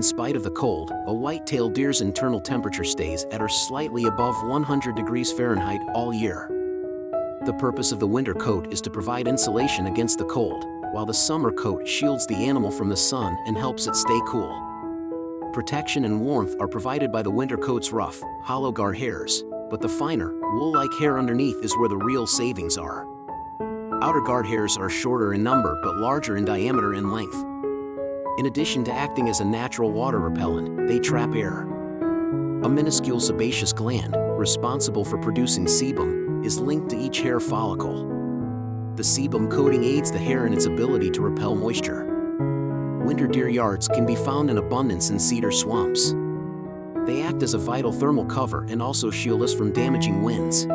In spite of the cold, a white-tailed deer's internal temperature stays at or slightly above 100 degrees Fahrenheit all year. The purpose of the winter coat is to provide insulation against the cold, while the summer coat shields the animal from the sun and helps it stay cool. Protection and warmth are provided by the winter coat's rough, hollow guard hairs, but the finer, wool-like hair underneath is where the real savings are. Outer guard hairs are shorter in number but larger in diameter and length. In addition to acting as a natural water repellent, they trap air. A minuscule sebaceous gland, responsible for producing sebum, is linked to each hair follicle. The sebum coating aids the hair in its ability to repel moisture. Winter deer yards can be found in abundance in cedar swamps. They act as a vital thermal cover and also shield us from damaging winds.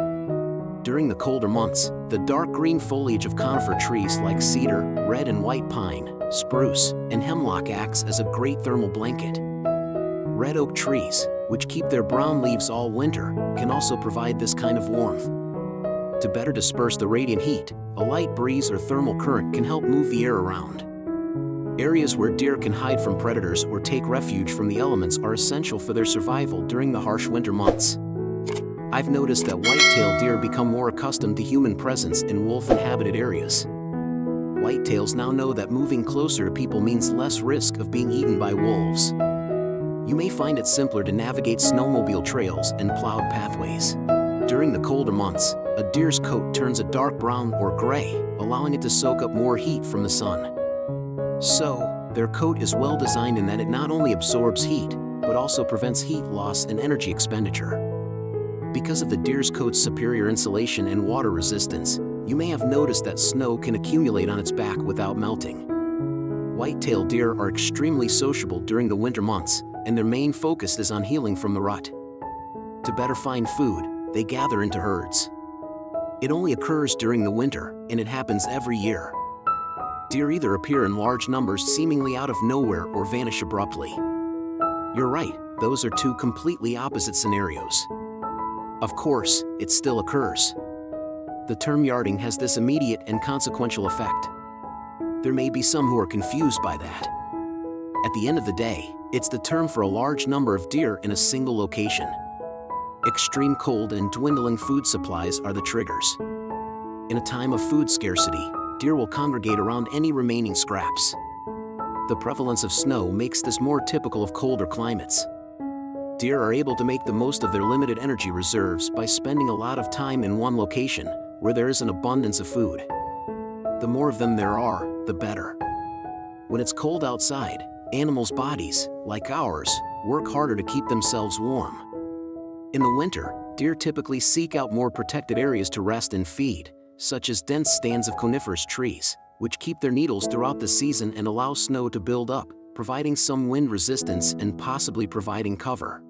During the colder months, the dark green foliage of conifer trees like cedar, red and white pine, spruce, and hemlock acts as a great thermal blanket. Red oak trees, which keep their brown leaves all winter, can also provide this kind of warmth. To better disperse the radiant heat, a light breeze or thermal current can help move the air around. Areas where deer can hide from predators or take refuge from the elements are essential for their survival during the harsh winter months. I've noticed that white-tailed deer become more accustomed to human presence in wolf-inhabited areas. Whitetails now know that moving closer to people means less risk of being eaten by wolves. You may find it simpler to navigate snowmobile trails and plowed pathways. During the colder months, a deer's coat turns a dark brown or gray, allowing it to soak up more heat from the sun. So, their coat is well designed in that it not only absorbs heat, but also prevents heat loss and energy expenditure. Because of the deer's coat's superior insulation and water resistance, you may have noticed that snow can accumulate on its back without melting. White-tailed deer are extremely sociable during the winter months, and their main focus is on healing from the rut. To better find food, they gather into herds. It only occurs during the winter, and it happens every year. Deer either appear in large numbers seemingly out of nowhere or vanish abruptly. You're right, those are two completely opposite scenarios. Of course, it still occurs. The term yarding has this immediate and consequential effect. There may be some who are confused by that. At the end of the day, it's the term for a large number of deer in a single location. Extreme cold and dwindling food supplies are the triggers. In a time of food scarcity, deer will congregate around any remaining scraps. The prevalence of snow makes this more typical of colder climates. Deer are able to make the most of their limited energy reserves by spending a lot of time in one location, where there is an abundance of food. The more of them there are, the better. When it's cold outside, animals' bodies, like ours, work harder to keep themselves warm. In the winter, deer typically seek out more protected areas to rest and feed, such as dense stands of coniferous trees, which keep their needles throughout the season and allow snow to build up, providing some wind resistance and possibly providing cover.